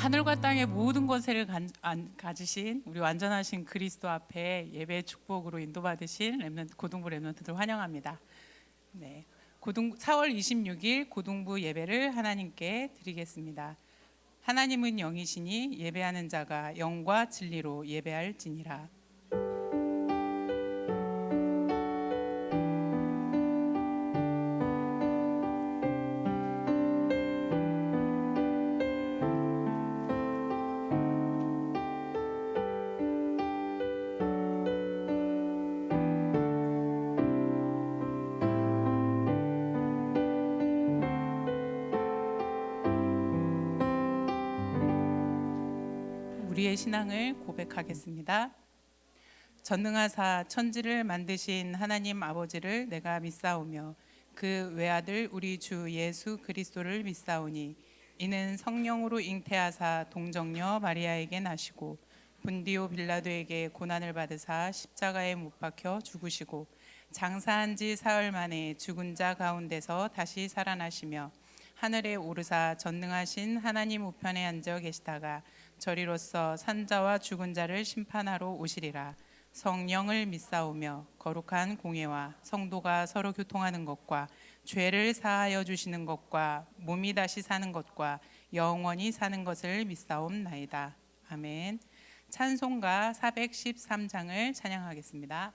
하늘과 땅의 모든 것을 가지신 우리 완전하신 그리스도 앞에 예배의 축복으로 인도받으신 고등부 렘넌트들 환영합니다. 네, 4월 26일 고등부 예배를 하나님께 드리겠습니다. 하나님은 영이시니 예배하는 자가 영과 진리로 예배할지니라. 우리의 신앙을 고백하겠습니다. 전능하사 천지를 만드신 하나님 아버지를 내가 믿사오며 그 외아들 우리 주 예수 그리스도를 믿사오니 이는 성령으로 잉태하사 동정녀 마리아에게 나시고 본디오 빌라도에게 고난을 받으사 십자가에 못 박혀 죽으시고 장사한 지 사흘 만에 죽은 자 가운데서 다시 살아나시며 하늘에 오르사 전능하신 하나님 우편에 앉아 계시다가 저리로서 산자와 죽은 자를 심판하러 오시리라. 성령을 믿사오며 거룩한 공예와 성도가 서로 교통하는 것과 죄를 사하여 주시는 것과 몸이 다시 사는 것과 영원히 사는 것을 믿사옵나이다. 아멘. 찬송가 413장을 찬양하겠습니다.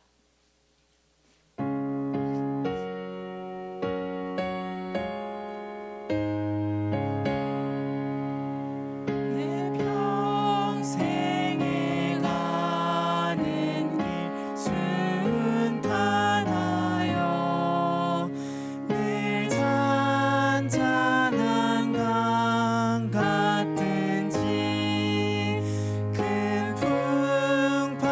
큰 풍파로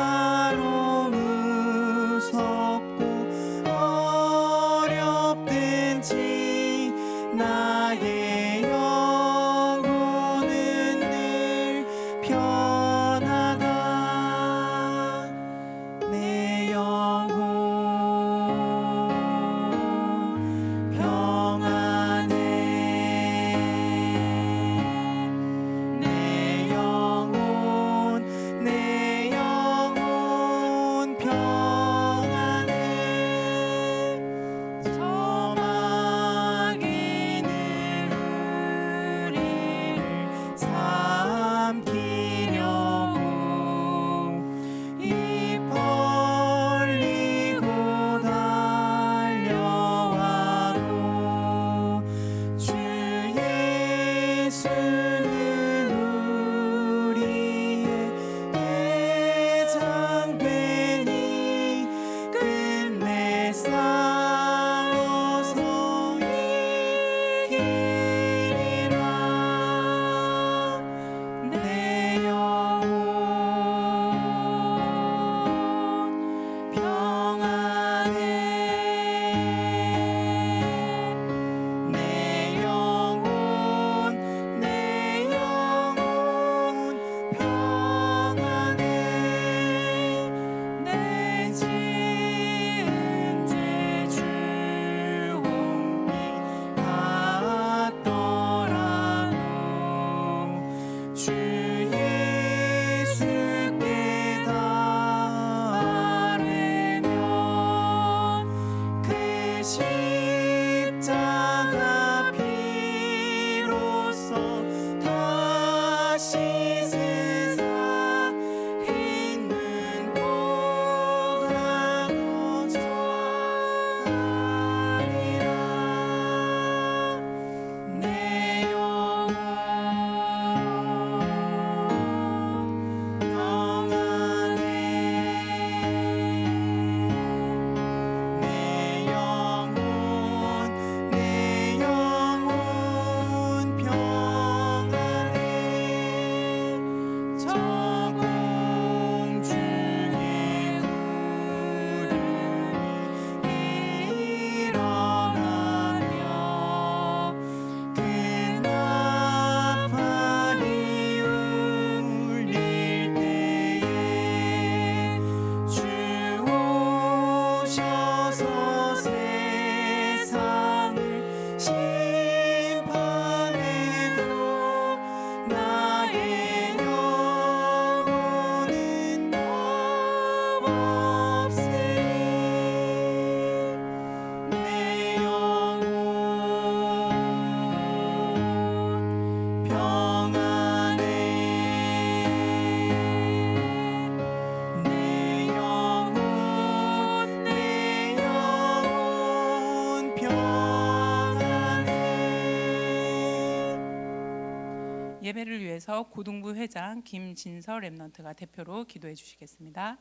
예배를 위해서 고등부 회장 김진서 랩넌트가 대표로 기도해 주시겠습니다.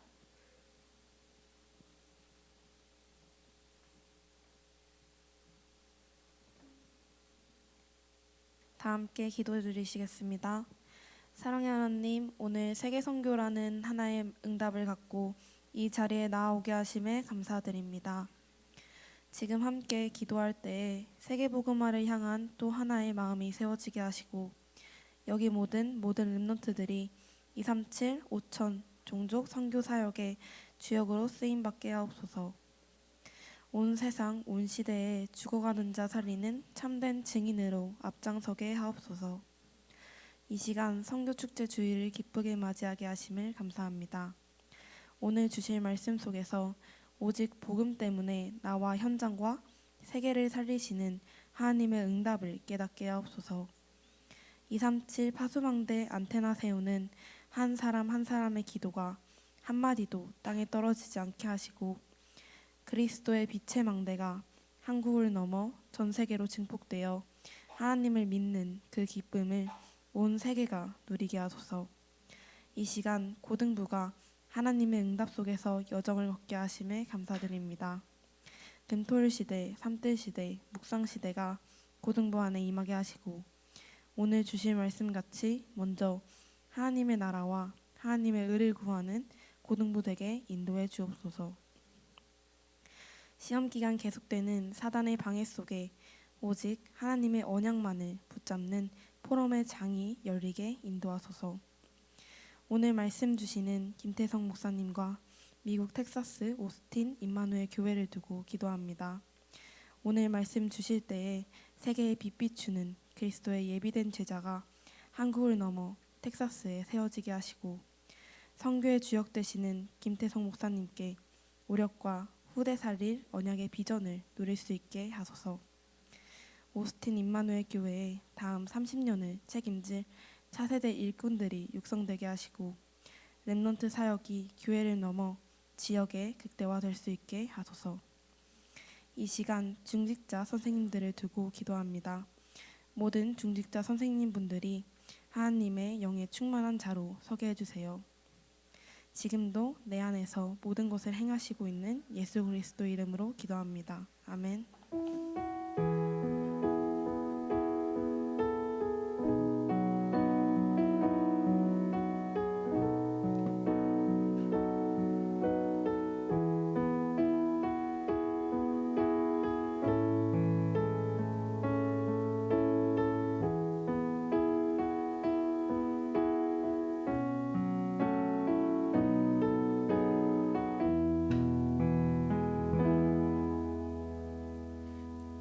다 함께 기도해 드리시겠습니다. 사랑의 하나님, 오늘 세계선교라는 하나의 응답을 갖고 이 자리에 나아오게 하심에 감사드립니다. 지금 함께 기도할 때에 세계복음화를 향한 또 하나의 마음이 세워지게 하시고 여기 모든 랩넌트들이 237, 5천 종족 선교 사역의 주역으로 쓰임받게 하옵소서. 온 세상, 온 시대에 죽어가는 자 살리는 참된 증인으로 앞장서게 하옵소서. 이 시간 선교축제 주일을 기쁘게 맞이하게 하심을 감사합니다. 오늘 주실 말씀 속에서 오직 복음 때문에 나와 현장과 세계를 살리시는 하나님의 응답을 깨닫게 하옵소서. 237 파수망대 안테나 세우는 한 사람 한 사람의 기도가 한마디도 땅에 떨어지지 않게 하시고 그리스도의 빛의 망대가 한국을 넘어 전 세계로 증폭되어 하나님을 믿는 그 기쁨을 온 세계가 누리게 하소서. 이 시간 고등부가 하나님의 응답 속에서 여정을 걷게 하심에 감사드립니다. 금토일 시대, 삼뜰 시대, 묵상 시대가 고등부 안에 임하게 하시고 오늘 주실 말씀같이 먼저 하나님의 나라와 하나님의 의를 구하는 고등부 되게 인도해 주옵소서. 시험 기간 계속되는 사단의 방해 속에 오직 하나님의 언약만을 붙잡는 포럼의 장이 열리게 인도하소서. 오늘 말씀 주시는 김태성 목사님과 미국 텍사스 오스틴 임마누엘 교회를 두고 기도합니다. 오늘 말씀 주실 때에 세계에 빛 비추는 그리스도의 예비된 제자가 한국을 넘어 텍사스에 세워지게 하시고 선교의 주역 되시는 김태성 목사님께 오력과 후대 살릴 언약의 비전을 누릴 수 있게 하소서. 오스틴 임마누엘 교회의 다음 30년을 책임질 차세대 일꾼들이 육성되게 하시고 랩넌트 사역이 교회를 넘어 지역에 극대화될 수 있게 하소서. 이 시간 중직자 선생님들을 두고 기도합니다. 모든 중직자 선생님분들이 하나님의 영에 충만한 자로 서게 해주세요. 지금도 내 안에서 모든 것을 행하시고 있는 예수 그리스도 이름으로 기도합니다. 아멘.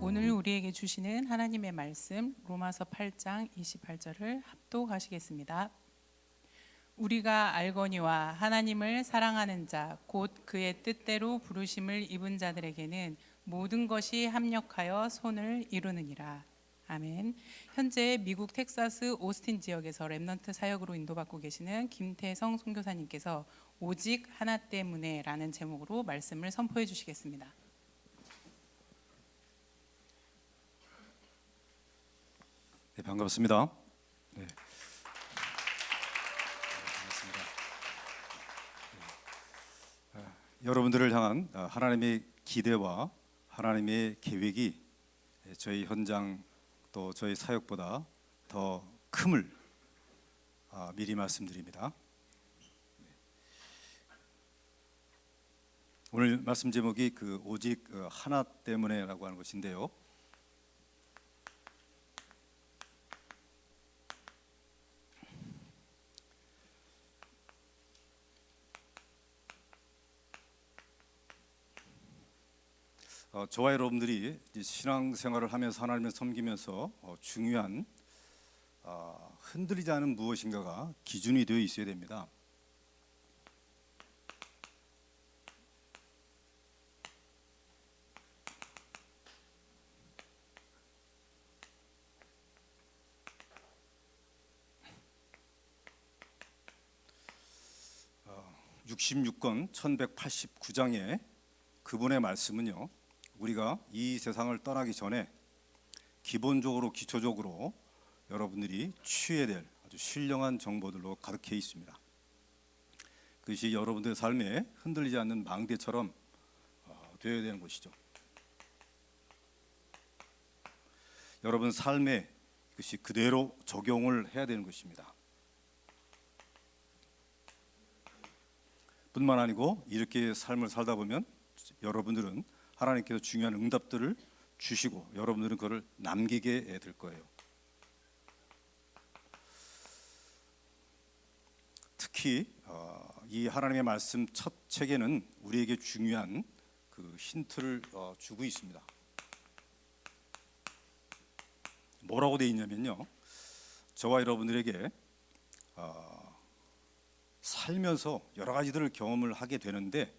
오늘 우리에게 주시는 하나님의 말씀 로마서 8장 28절을 합독하시겠습니다. 우리가 알거니와 하나님을 사랑하는 자 곧 그의 뜻대로 부르심을 입은 자들에게는 모든 것이 합력하여 손을 이루느니라. 아멘. 현재 미국 텍사스 오스틴 지역에서 랩넌트 사역으로 인도받고 계시는 김태성 선교사님께서 오직 하나 때문에라는 제목으로 말씀을 선포해 주시겠습니다. 네, 반갑습니다. 네. 반갑습니다. 여러분들을 향한 하나님의 기대와 하나님의 계획이 저희 현장 또 저희 사역보다 더 큼을 미리 말씀드립니다. 오늘 말씀 제목이 오직 하나 때문에라고 하는 것인데요. 저와 여러분들이 신앙생활을 하면서 하나님을 섬기면서 중요한 흔들리지 않은 무엇인가가 기준이 되어 있어야 됩니다. 어, 66권 1189장의 그분의 말씀은요, 우리가 이 세상을 떠나기 전에 기본적으로 기초적으로 여러분들이 취해야 될 아주 신령한 정보들로 가득해 있습니다. 그것이 여러분들의 삶에 흔들리지 않는 망대처럼 되어야 되는 것이죠. 여러분 삶에 그것이 그대로 적용을 해야 되는 것입니다. 뿐만 아니고 이렇게 삶을 살다 보면 여러분들은 하나님께서 중요한 응답들을 주시고 여러분들은 그걸 남기게 될 거예요. 특히 이 하나님의 말씀 첫 책에는 우리에게 중요한 그 힌트를 주고 있습니다. 뭐라고 되어 있냐면요, 저와 여러분들에게 살면서 여러 가지들을 경험을 하게 되는데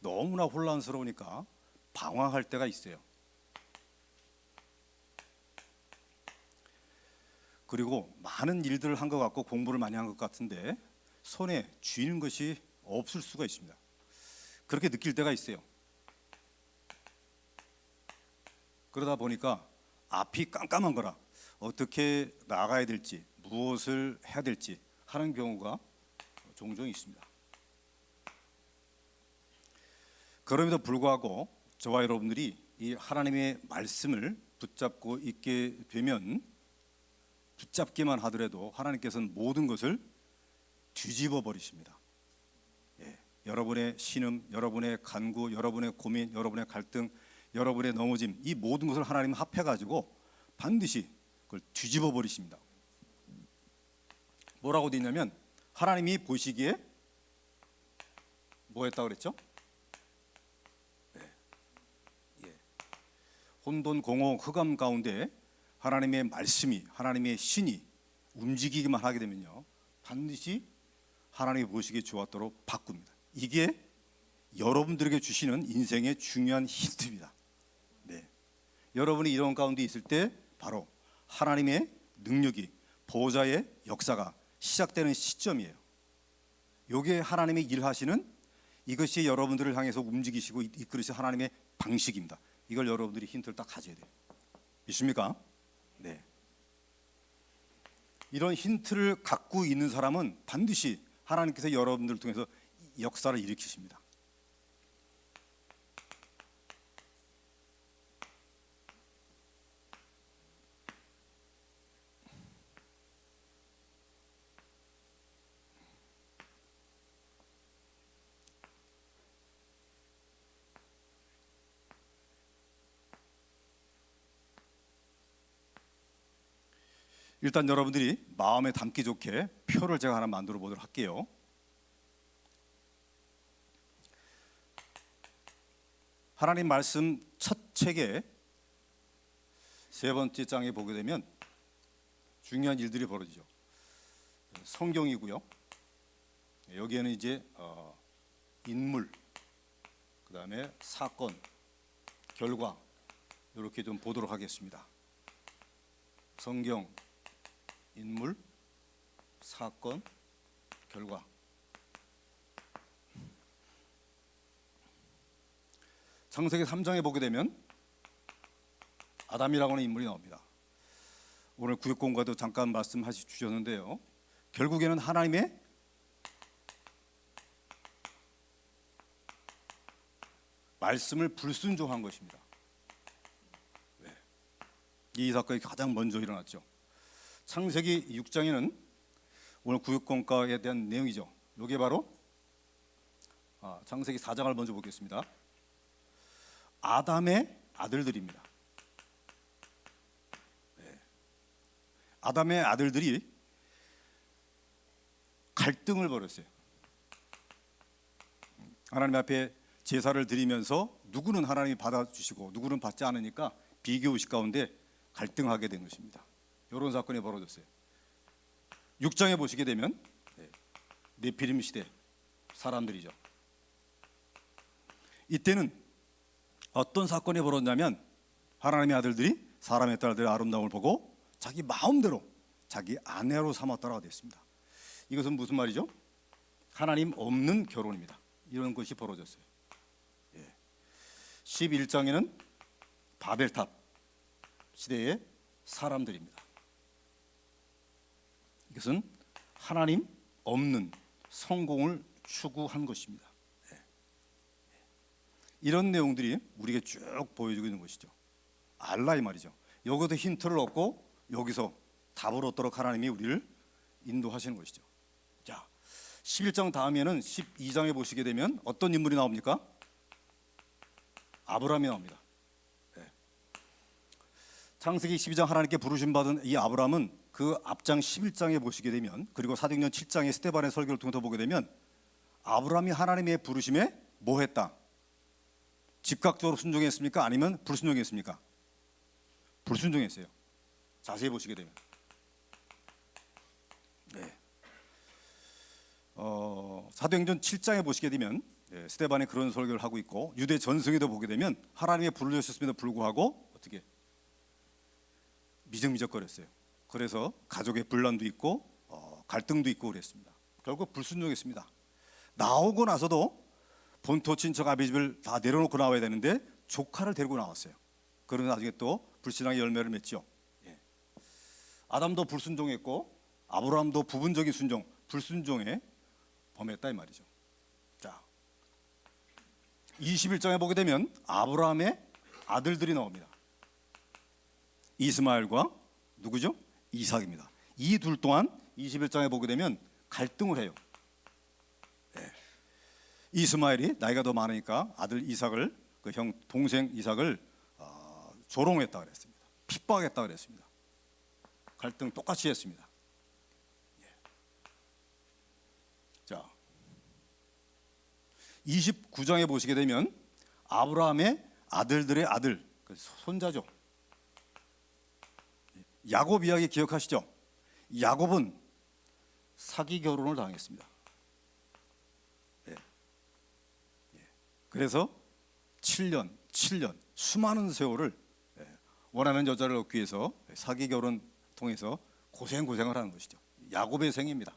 너무나 혼란스러우니까 방황할 때가 있어요. 그리고 많은 일들을 한 것 같고 공부를 많이 한 것 같은데 손에 쥐는 것이 없을 수가 있습니다. 그렇게 느낄 때가 있어요. 그러다 보니까 앞이 깜깜한 거라 어떻게 나가야 될지 무엇을 해야 될지 하는 경우가 종종 있습니다. 그럼에도 불구하고 저와 여러분들이 이 하나님의 말씀을 붙잡고 있게 되면 붙잡기만 하더라도 하나님께서는 모든 것을 뒤집어 버리십니다. 여러분의 신음, 여러분의 간구, 여러분의 고민, 여러분의 갈등, 여러분의 넘어짐, 이 모든 것을 하나님 합해가지고 반드시 그걸 뒤집어 버리십니다. 뭐라고 되어 있냐면 하나님이 보시기에 뭐 했다고 그랬죠? 혼돈공허 흑암 가운데 하나님의 말씀이, 하나님의 신이 움직이기만 하게 되면요, 반드시 하나님이 보시기에 좋았도록 바꿉니다. 이게 여러분들에게 주시는 인생의 중요한 힌트입니다. 여러분이 이런 가운데 있을 때 바로 하나님의 능력이, 보호자의 역사가 시작되는 시점이에요. 이게 하나님의 일하시는, 이것이 여러분들을 향해서 움직이시고 이끌으시는 하나님의 방식입니다. 이걸 여러분들이 힌트를 딱 가져야 돼요. 믿습니까? 네. 이런 힌트를 갖고 있는 사람은 반드시 하나님께서 여러분들을 통해서 역사를 일으키십니다. 일단 여러분들이 마음에 담기 좋게 표를 제가 하나 만들어 보도록 할게요. 하나님 말씀 첫 책의 세 번째 장에 보게 되면 중요한 일들이 벌어지죠. 성경이고요. 여기에는 이제 인물, 그 다음에 사건, 결과 이렇게 좀 보도록 하겠습니다. 성경, 인물, 사건, 결과. 창세기 3장에 보게 되면 아담이라고 하는 인물이 나옵니다. 오늘 구역공과도 잠깐 말씀하시 주셨는데요, 결국에는 하나님의 말씀을 불순종한 것입니다. 이 사건이 가장 먼저 일어났죠. 창세기 6장에는 오늘 구역공과에 대한 내용이죠. 이게 바로 창세기 4장을 먼저 보겠습니다. 아담의 아들들입니다. 아담의 아들들이 갈등을 벌였어요. 하나님 앞에 제사를 드리면서 누구는 하나님이 받아주시고 누구는 받지 않으니까 비교의식 가운데 갈등하게 된 것입니다. 이런 사건이 벌어졌어요. 6장에 보시게 되면 네피림 시대 사람들이죠. 이때는 어떤 사건이 벌어졌냐면 하나님의 아들들이 사람의 딸들의 아름다움을 보고 자기 마음대로 자기 아내로 삼았다라고 되어 있습니다. 이것은 무슨 말이죠? 하나님 없는 결혼입니다. 이런 것이 벌어졌어요. 11장에는 바벨탑 시대의 사람들입니다. 이것은 하나님 없는 성공을 추구한 것입니다. 이런 내용들이 우리에게 쭉 보여주고 있는 것이죠. 알라 이 말이죠. 여기서 힌트를 얻고 여기서 답을 얻도록 하나님이 우리를 인도하시는 것이죠. 자, 11장 다음에는 12장에 보시게 되면 어떤 인물이 나옵니까? 아브라함이 나옵니다. 창세기 12장 하나님께 부르심 받은 이 아브라함은 그 앞장 11장에 보시게 되면, 그리고 사도행전 7장의 스데반의 설교를 통해서 보게 되면 아브라함이 하나님의 부르심에 뭐 했다? 즉각적으로 순종했습니까? 아니면 불순종했습니까? 불순종했어요. 자세히 보시게 되면. 사도행전 7장에 보시게 되면 스데반이 그런 설교를 하고 있고, 유대 전승에도 보게 되면 하나님의 부르셨음에도 불구하고 어떻게 미적미적거렸어요. 그래서 가족의 분란도 있고 갈등도 있고 그랬습니다. 결국 불순종했습니다. 나오고 나서도 본토 친척 아비집을 다 내려놓고 나와야 되는데 조카를 데리고 나왔어요. 그러나 나중에 또 불신앙의 열매를 맺죠. 아담도 불순종했고 아브라함도 부분적인 순종, 불순종에 범했다 이 말이죠. 자, 21장에 보게 되면 아브라함의 아들들이 나옵니다. 이스마엘과 누구죠? 이삭입니다. 이 둘 또한 21장에 보게 되면 갈등을 해요. 이스마엘이 나이가 더 많으니까 아들 이삭을, 그 형 동생 이삭을 조롱했다 그랬습니다. 핍박했다 그랬습니다. 갈등 똑같이 했습니다. 자, 29장에 보시게 되면 아브라함의 아들들의 아들, 손자죠. 야곱 이야기 기억하시죠? 야곱은 사기 결혼을 당했습니다. 그래서 7년 수많은 세월을 원하는 여자를 얻기 위해서 사기 결혼 통해서 고생을 하는 것이죠. 야곱의 생입니다.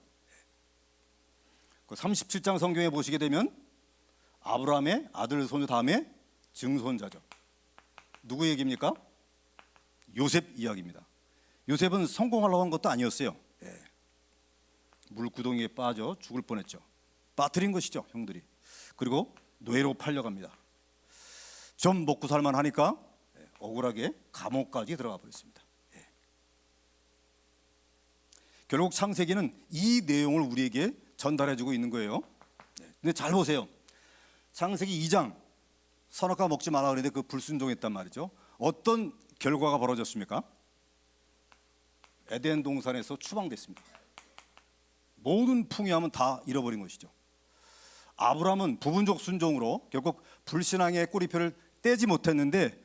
그 37장 성경에 보시게 되면 아브라함의 아들 손주 다음에 증손자죠. 누구 얘기입니까? 요셉 이야기입니다. 요셉은 성공하려고 한 것도 아니었어요. 물구덩이에 빠져 죽을 뻔했죠. 빠뜨린 것이죠, 형들이. 그리고 노예로 팔려갑니다. 좀 먹고 살만 하니까 억울하게 감옥까지 들어가 버렸습니다. 결국 창세기는 이 내용을 우리에게 전달해주고 있는 거예요. 근데 잘 보세요. 창세기 2장 선악과 먹지 말라 그랬는데 그 불순종했단 말이죠. 어떤 결과가 벌어졌습니까? 에덴 동산에서 추방됐습니다. 모든 풍요함은 다 잃어버린 것이죠. 아브라함은 부분적 순종으로 결국 불신앙의 꼬리표를 떼지 못했는데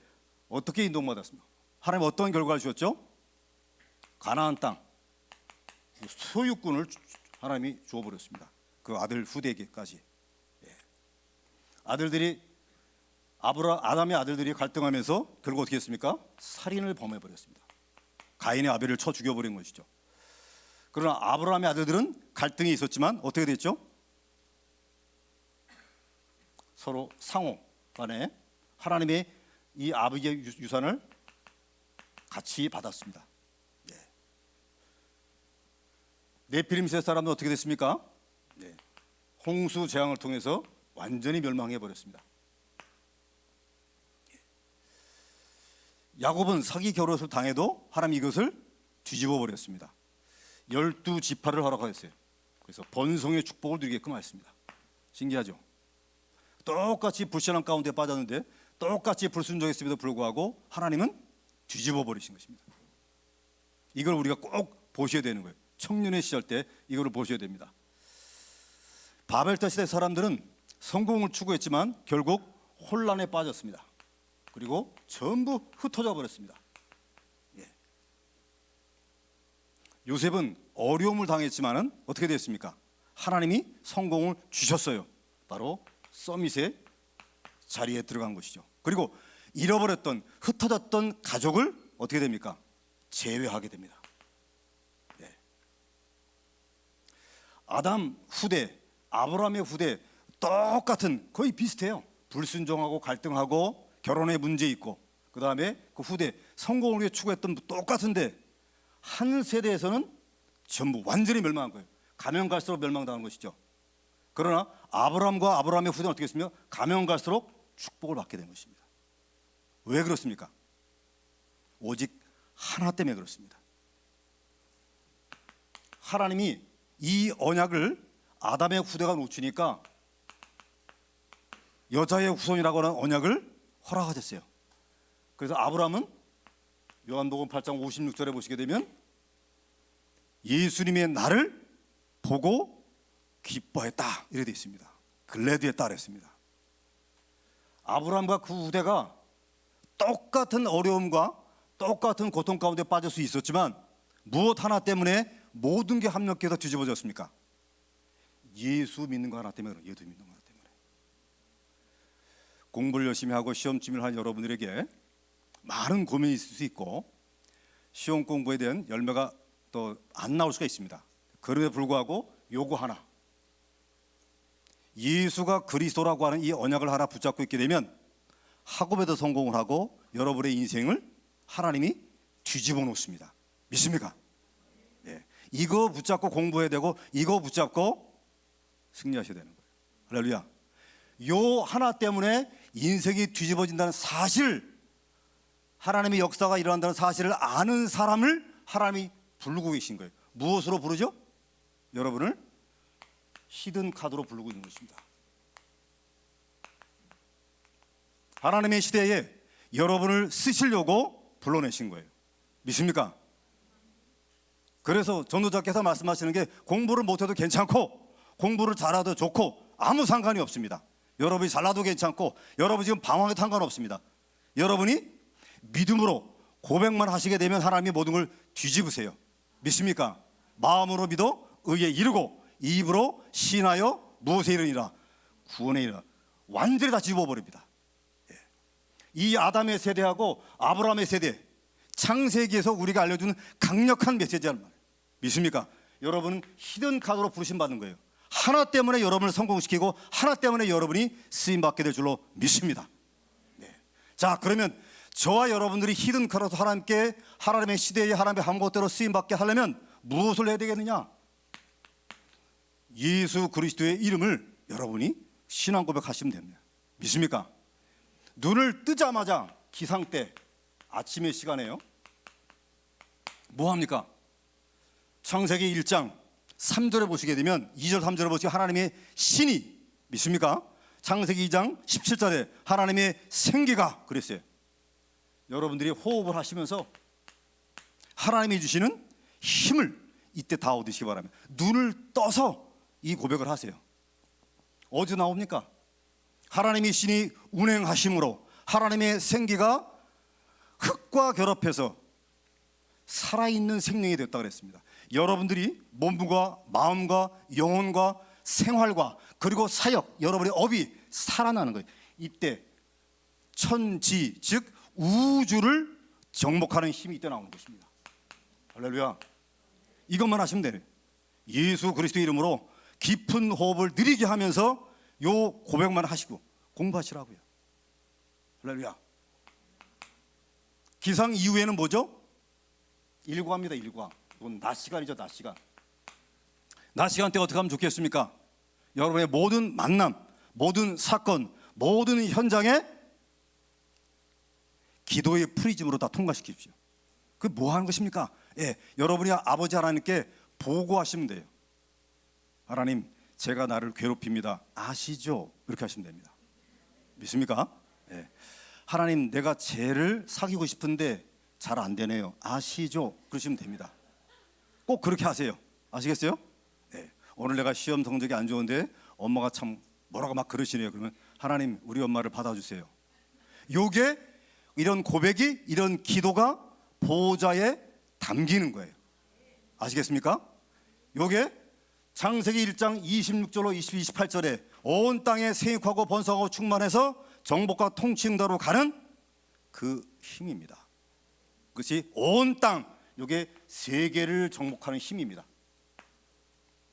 어떻게 인도받았습니까? 하나님 어떤 결과를 주셨죠? 가나안 땅 소유권을 하나님이 주어버렸습니다. 그 아들 후대에게까지. 아들들이 아담의 아들들이 갈등하면서 결국 어떻게 했습니까? 살인을 범해버렸습니다. 가인의 아벨을 쳐 죽여버린 것이죠. 그러나 아브라함의 아들들은 갈등이 있었지만 어떻게 됐죠? 서로 상호 간에 하나님의 이 아버지의 유산을 같이 받았습니다. 네피림 세 사람은 어떻게 됐습니까? 홍수 재앙을 통해서 완전히 멸망해 버렸습니다. 야곱은 사기 결혼을 당해도 하나님 이것을 뒤집어 버렸습니다. 12지파를 허락하였어요. 그래서 번성의 축복을 누리게끔 하였습니다. 신기하죠? 똑같이 불신앙 가운데 빠졌는데 똑같이 불순종했음에도 불구하고 하나님은 뒤집어 버리신 것입니다. 이걸 우리가 꼭 보셔야 되는 거예요. 청년의 시절 때 이거를 보셔야 됩니다. 바벨탑 시대 사람들은 성공을 추구했지만 결국 혼란에 빠졌습니다. 그리고 전부 흩어져 버렸습니다. 요셉은 어려움을 당했지만은 어떻게 됐습니까? 하나님이 성공을 주셨어요. 바로 서밋의 자리에 들어간 것이죠. 그리고 잃어버렸던 흩어졌던 가족을 어떻게 됩니까? 재회하게 됩니다. 아담 후대, 아브라함의 후대 똑같은 거의 비슷해요. 불순종하고 갈등하고 결혼에 문제 있고 그 다음에 그 후대 성공을 위해 추구했던 똑같은데 한 세대에서는 전부 완전히 멸망한 거예요. 가면 갈수록 멸망당하는 것이죠. 그러나 아브라함과 아브라함의 후대는 어떻게 했으며 가면 갈수록 축복을 받게 된 것입니다. 왜 그렇습니까? 오직 하나 때문에 그렇습니다. 하나님이 이 언약을 아담의 후대가 놓치니까 여자의 후손이라고 하는 언약을 허락하셨어요. 그래서 아브라함은 요한복음 8장 56절에 보시게 되면 예수님의 나를 보고 기뻐했다 이렇게 되어 있습니다. 글래드했다 그랬습니다. 아브라함과 그 후대가 똑같은 어려움과 똑같은 고통 가운데 빠질 수 있었지만 무엇 하나 때문에 모든 게 합력해서 뒤집어졌습니까? 예수 믿는 거 하나 때문에 그래요. 예수 믿는 거 하나 때문에. 공부를 열심히 하고 시험 준비를 한 여러분들에게 많은 고민이 있을 수 있고 시험 공부에 대한 열매가 또 안 나올 수가 있습니다. 그럼에도 불구하고 요거 하나, 예수가 그리스도라고 하는 이 언약을 하나 붙잡고 있게 되면 학업에도 성공을 하고 여러분의 인생을 하나님이 뒤집어 놓습니다. 믿습니까? 예. 이거 붙잡고 공부해야 되고 이거 붙잡고 승리하셔야 되는 거예요. 할렐루야. 요 하나 때문에 인생이 뒤집어진다는 사실, 하나님의 역사가 일어난다는 사실을 아는 사람을 하나님이 부르고 계신 거예요. 무엇으로 부르죠? 여러분을 히든 카드로 부르고 있는 것입니다. 하나님의 시대에 여러분을 쓰시려고 불러내신 거예요. 믿습니까? 그래서 전도자께서 말씀하시는 게 공부를 못해도 괜찮고 공부를 잘해도 좋고 아무 상관이 없습니다. 여러분이 잘나도 괜찮고 여러분 지금 방황해도 상관없습니다. 여러분이 믿음으로 고백만 하시게 되면 하나님이 모든 걸 뒤집으세요. 믿습니까? 마음으로 믿어 의에 이르고 입으로 신하여 무엇에 이르니라 구원에 이르니라. 완전히 다 집어버립니다. 이 아담의 세대하고 아브라함의 세대, 창세기에서 우리가 알려주는 강력한 메시지란 말이에요. 믿습니까? 여러분은 히든 카드로 부르심 받는 거예요. 하나 때문에 여러분을 성공시키고 하나 때문에 여러분이 쓰임받게 될 줄로 믿습니다. 네. 자, 그러면 저와 여러분들이 히든 카드로 하나님께 하나님의 시대에 하나님의 한것대로 쓰임받게 하려면 무엇을 해야 되겠느냐? 예수 그리스도의 이름을 여러분이 신앙 고백하시면 됩니다. 믿습니까? 눈을 뜨자마자 기상 때 아침의 시간에요. 뭐 합니까? 창세기 1장 3절에 보시게 되면 2절 3절에 보시면 하나님의 신이, 믿습니까? 창세기 2장 17절에 하나님의 생기가 그랬어요. 여러분들이 호흡을 하시면서 하나님이 주시는 힘을 이때 다 얻으시기 바랍니다. 눈을 떠서 이 고백을 하세요. 어디서 나옵니까? 하나님의 신이 운행하심으로 하나님의 생기가 흙과 결합해서 살아있는 생명이 됐다 그랬습니다. 여러분들이 몸과 마음과 영혼과 생활과 그리고 사역, 여러분의 업이 살아나는 거예요. 이때 천지 즉 우주를 정복하는 힘이 이때 나오는 것입니다. 할렐루야. 이것만 하시면 돼요. 예수 그리스도 이름으로 깊은 호흡을 느리게 하면서 요 고백만 하시고 공부하시라고요. 할렐루야. 기상 이후에는 뭐죠? 일과입니다. 일과. 이건 낮 시간이죠. 낮 시간. 낮 시간 때 어떻게 하면 좋겠습니까? 여러분의 모든 만남, 모든 사건, 모든 현장에 기도의 프리즘으로 다 통과시키십시오. 그 뭐 하는 것입니까? 예, 여러분이 아버지 하나님께 보고하시면 돼요. 하나님, 제가 나를 괴롭힙니다. 아시죠? 이렇게 하시면 됩니다. 믿습니까? 예. 하나님, 내가 쟤를 사귀고 싶은데 잘 안 되네요. 아시죠? 그러시면 됩니다. 꼭 그렇게 하세요. 아시겠어요? 예. 오늘 내가 시험 성적이 안 좋은데 엄마가 참 뭐라고 막 그러시네요. 그러면 하나님, 우리 엄마를 받아주세요. 요게 이런 고백이, 이런 기도가 보호자에 담기는 거예요. 아시겠습니까? 요게 창세기 1장 26절로 28절에 온 땅에 생육하고 번성하고 충만해서 정복과 통치응답으로 가는 그 힘입니다. 그것이 온 땅, 요게 세계를 정복하는 힘입니다.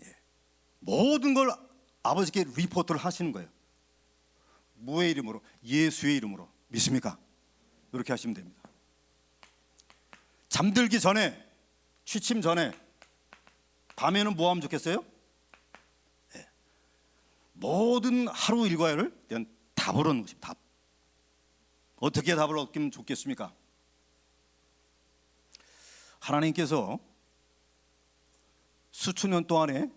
예. 모든 걸 아버지께 리포트를 하시는 거예요. 무의 이름으로? 예수의 이름으로. 믿습니까? 그렇게 하시면 됩니다. 잠들기 전에, 취침 전에, 밤에는 뭐 하면 좋겠어요? 네. 모든 하루 일과를 그냥 답을 얻는 것입니다. 답. 어떻게 답을 얻기면 좋겠습니까? 하나님께서 수천 년 동안의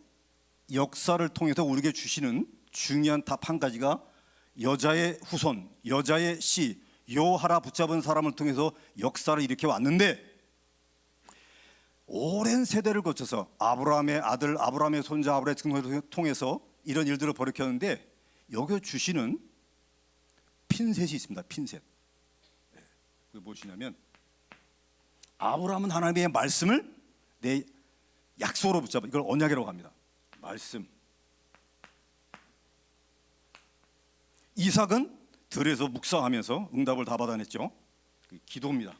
역사를 통해서 우리에게 주시는 중요한 답 한 가지가 여자의 후손, 여자의 씨, 요하라 붙잡은 사람을 통해서 역사를 일으켜 왔는데, 오랜 세대를 거쳐서 아브라함의 아들, 아브라함의 손자, 아브라함의 증거를 통해서 이런 일들을 벌이켰는데, 여기 주시는 핀셋이 있습니다. 핀셋. 그게 무엇이냐면, 아브라함은 하나님의 말씀을 내 약속으로 붙잡아, 이걸 언약이라고 합니다. 말씀. 이삭은 들에서 묵상하면서 응답을 다 받아냈죠. 기도입니다.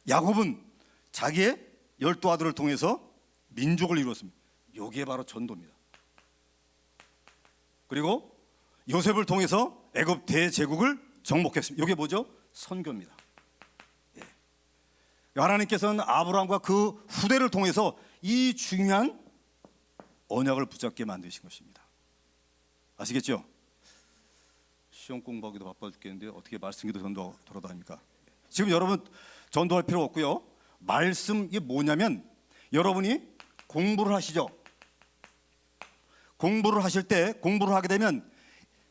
야곱은 자기의 12아들을 통해서 민족을 이루었습니다. 여기에 바로 전도입니다. 그리고 요셉을 통해서 애굽 대제국을 정복했습니다. 이게 뭐죠? 선교입니다. 예. 하나님께서는 아브라함과 그 후대를 통해서 이 중요한 언약을 붙잡게 만드신 것입니다. 아시겠죠? 시험 공부하기도 바빠 죽겠는데 어떻게 말씀기도 전도 돌아다닙니까? 지금 여러분 전도할 필요 없고요. 말씀, 이게 뭐냐면, 여러분이 공부를 하시죠. 공부를 하실 때, 공부를 하게 되면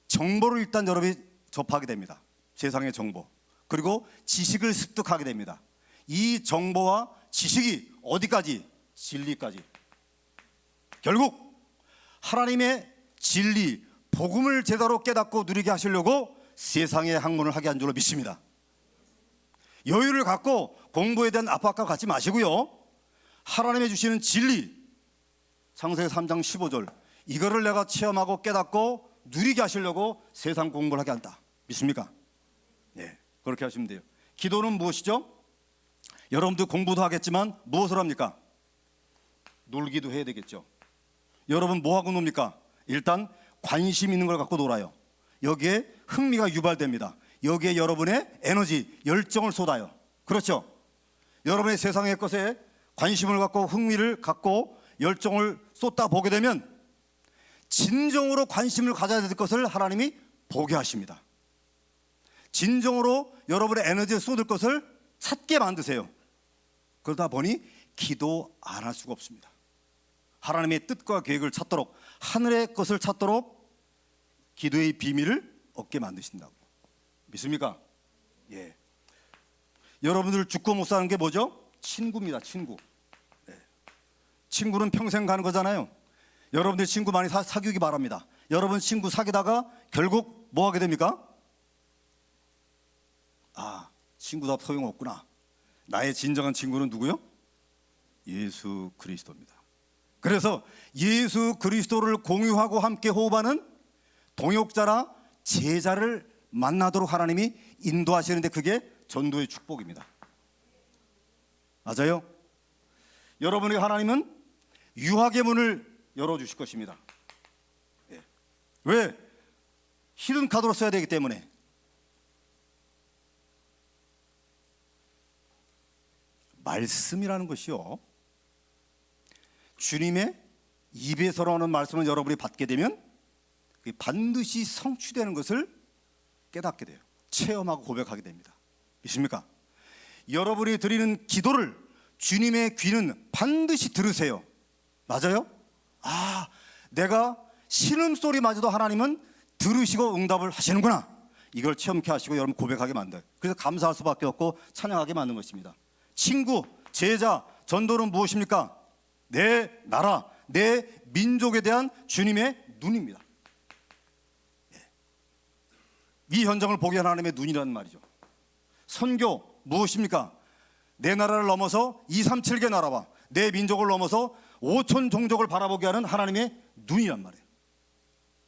정보를 일단 여러분이 접하게 됩니다. 세상의 정보. 그리고 지식을 습득하게 됩니다. 이 정보와 지식이 어디까지? 진리까지. 결국 하나님의 진리, 복음을 제대로 깨닫고 누리게 하시려고 세상의 학문을 하게 한 줄로 믿습니다. 여유를 갖고 공부에 대한 압박감 갖지 마시고요, 하나님이 주시는 진리, 창세기 3장 15절, 이거를 내가 체험하고 깨닫고 누리게 하시려고 세상 공부를 하게 한다. 믿습니까? 네, 그렇게 하시면 돼요. 기도는 무엇이죠? 여러분들 공부도 하겠지만 무엇을 합니까? 놀기도 해야 되겠죠. 여러분 뭐 하고 놉니까? 일단 관심 있는 걸 갖고 놀아요. 여기에 흥미가 유발됩니다. 여기에 여러분의 에너지, 열정을 쏟아요. 그렇죠? 여러분의 세상의 것에 관심을 갖고 흥미를 갖고 열정을 쏟다 보게 되면 진정으로 관심을 가져야 될 것을 하나님이 보게 하십니다. 진정으로 여러분의 에너지를 쏟을 것을 찾게 만드세요. 그러다 보니 기도 안 할 수가 없습니다. 하나님의 뜻과 계획을 찾도록, 하늘의 것을 찾도록 기도의 비밀을 얻게 만드신다고. 믿습니까? 예. 여러분들 죽고 못 사는 게 뭐죠? 친구입니다. 친구. 예. 친구는 평생 가는 거잖아요. 여러분들 친구 많이 사귀기 바랍니다. 여러분 친구 사귀다가 결국 뭐 하게 됩니까? 아, 친구도 소용없구나. 나의 진정한 친구는 누구요? 예수 그리스도입니다. 그래서 예수 그리스도를 공유하고 함께 호흡하는 동역자나 제자를 만나도록 하나님이 인도하시는데, 그게 전도의 축복입니다. 맞아요? 여러분에게 하나님은 유학의 문을 열어주실 것입니다. 예. 왜? 히든 카드로 써야 되기 때문에. 말씀이라는 것이요, 주님의 입에서 나오는 말씀을 여러분이 받게 되면 반드시 성취되는 것을 깨닫게 돼요. 체험하고 고백하게 됩니다. 믿습니까? 여러분이 드리는 기도를 주님의 귀는 반드시 들으세요. 맞아요? 아, 내가 신음소리마저도 하나님은 들으시고 응답을 하시는구나. 이걸 체험케 하시고 여러분 고백하게 만들어요. 그래서 감사할 수밖에 없고 찬양하게 만든 것입니다. 친구, 제자, 전도는 무엇입니까? 내 나라, 내 민족에 대한 주님의 눈입니다. 이 현장을 보게 하는 하나님의 눈이라는 말이죠. 선교 무엇입니까? 내 나라를 넘어서 237개 나라와 내 민족을 넘어서 5천 종족을 바라보게 하는 하나님의 눈이란 말이에요.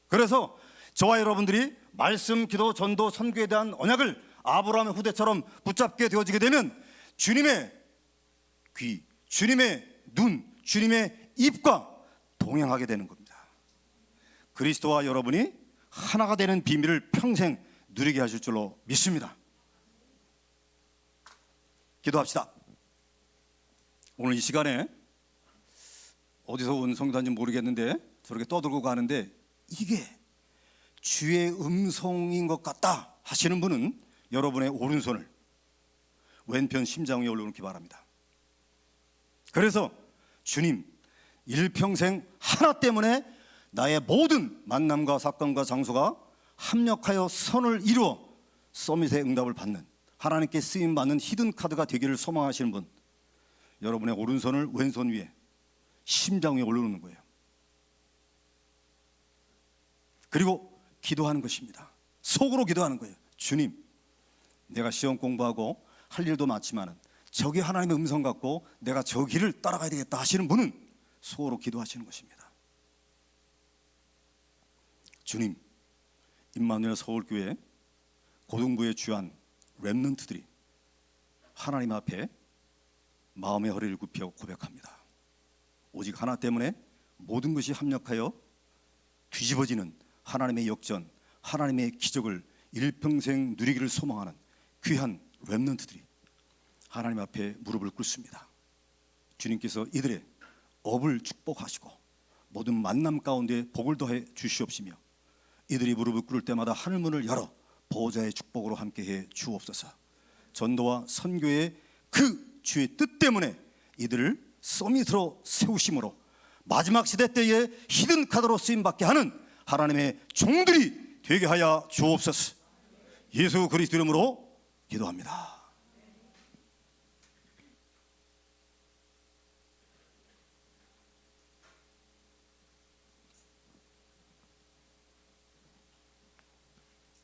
그래서 저와 여러분들이 말씀, 기도, 전도, 선교에 대한 언약을 아브라함의 후대처럼 붙잡게 되어지게 되면 주님의 귀, 주님의 눈, 주님의 입과 동행하게 되는 겁니다. 그리스도와 여러분이 하나가 되는 비밀을 평생 누리게 하실 줄로 믿습니다. 기도합시다. 오늘 이 시간에 어디서 온 성도인지 모르겠는데 저렇게 떠들고 가는데 이게 주의 음성인 것 같다 하시는 분은 여러분의 오른손을 왼편 심장 위에 올려놓기 바랍니다. 그래서 주님, 일평생 하나 때문에 나의 모든 만남과 사건과 장소가 합력하여 선을 이루어 서밋의 응답을 받는, 하나님께 쓰임받는 히든카드가 되기를 소망하시는 분, 여러분의 오른손을 왼손 위에 심장 위에 올려놓는 거예요. 그리고 기도하는 것입니다. 속으로 기도하는 거예요. 주님, 내가 시험 공부하고 할 일도 많지만 저기 하나님의 음성 갖고 내가 저 길을 따라가야 되겠다 하시는 분은 속으로 기도하시는 것입니다. 주님, 임마누엘 서울교회 고등부에 주한 렘넌트들이 하나님 앞에 마음의 허리를 굽혀 고백합니다. 오직 하나 때문에 모든 것이 합력하여 뒤집어지는 하나님의 역전, 하나님의 기적을 일평생 누리기를 소망하는 귀한 렘넌트들이 하나님 앞에 무릎을 꿇습니다. 주님께서 이들의 업을 축복하시고 모든 만남 가운데 복을 더해 주시옵시며 이들이 무릎을 꿇을 때마다 하늘문을 열어 보호자의 축복으로 함께해 주옵소서. 전도와 선교의 그 주의 뜻 때문에 이들을 서밋으로 세우심으로 마지막 시대 때에 히든카드로 쓰임받게 하는 하나님의 종들이 되게 하여 주옵소서. 예수 그리스도 이름으로 기도합니다.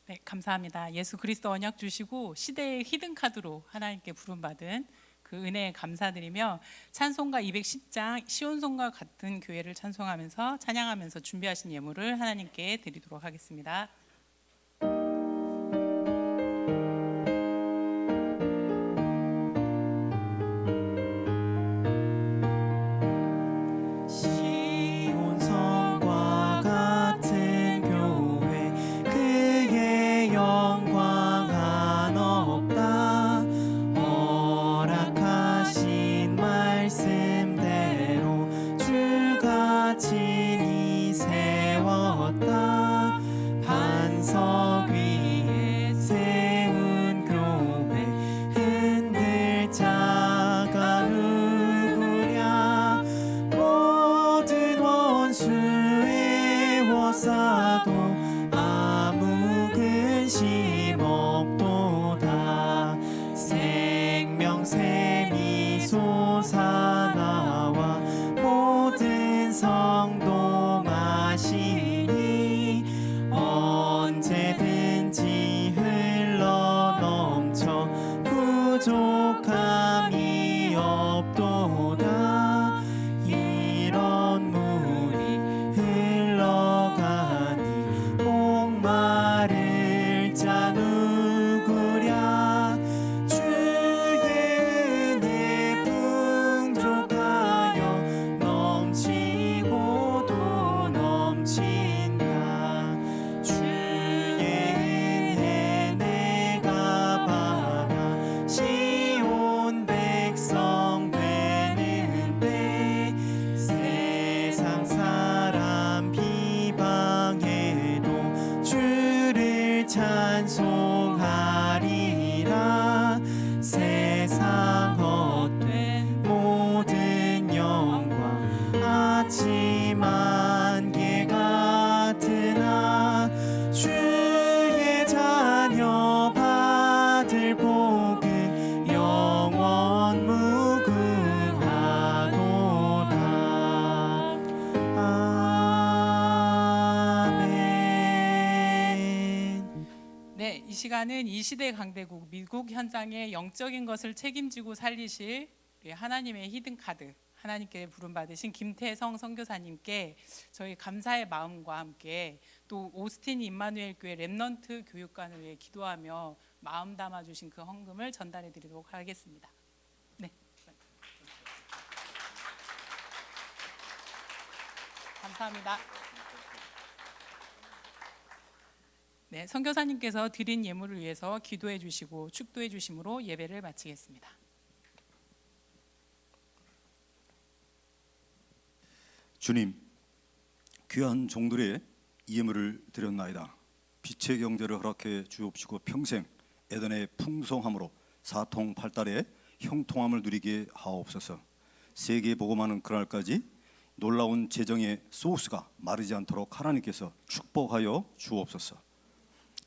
네, 감사합니다. 예수 그리스도 언약 주시고 시대의 히든 카드로 하나님께 부름받은 그 은혜에 감사드리며 찬송가 210장 시온송과 같은 교회를 찬송하면서 찬양하면서 준비하신 예물을 하나님께 드리도록 하겠습니다. 시온성과 같은 교회 그의 영광 한없다. 허락하신 말씀대로 주가 친히 세웠다. 반석 위에 세운 교회 흔들 자가 누구랴. 모든 원수의 워싸도 아무 근심 없도다. 생명샘이 솟아나와 모든 성도 마시니 언제든지 흘러넘쳐 부족함이 없도다. 이런 물이 흘러가니 목마를 자 누구랴. 주의 은혜 풍족하여 넘치고 또 넘친다. 주의 은혜 내가 받아 시온 백성 되는데 세상 사람 비방해도 주를 찬송하리라. 세상 헛된 모든 영광 아침 안개 같으나 주의 자녀 받을 복은 영원 무궁하도다. 아멘. 네, 이 시간은 이 시대 강대국 미국 현장의 영적인 것을 책임지고 살리실 우리 하나님의 히든 카드, 하나님께 부름받으신 김태성 선교사님께 저희 감사의 마음과 함께 또 오스틴 임마누엘 교회 렘넌트 교육관을 위해 기도하며 마음 담아 주신 그 헌금을 전달해 드리도록 하겠습니다. 네. 감사합니다. 네, 선교사님께서 드린 예물을 위해서 기도해 주시고 축도해 주심으로 예배를 마치겠습니다. 주님, 귀한 종들의 예물을 드렸나이다. 빛의 경제를 허락해 주옵시고 평생 에덴의 풍성함으로 사통팔달의 형통함을 누리게 하옵소서. 세계에 복음하는 그날까지 놀라운 재정의 소스가 마르지 않도록 하나님께서 축복하여 주옵소서.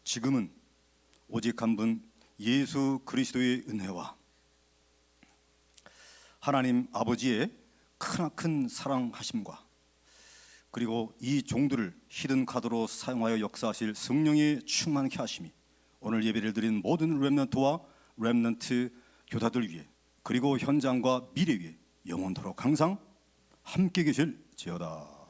지금은 오직 한 분 예수 그리스도의 은혜와 하나님 아버지의 크나큰 사랑하심과 그리고 이 종들을 히든 카드로 사용하여 역사하실 성령의 충만케 하심이 오늘 예배를 드린 모든 렘넌트와 렘넌트 교사들 위해 그리고 현장과 미래 위에 영원토록 항상 함께 계실지어다.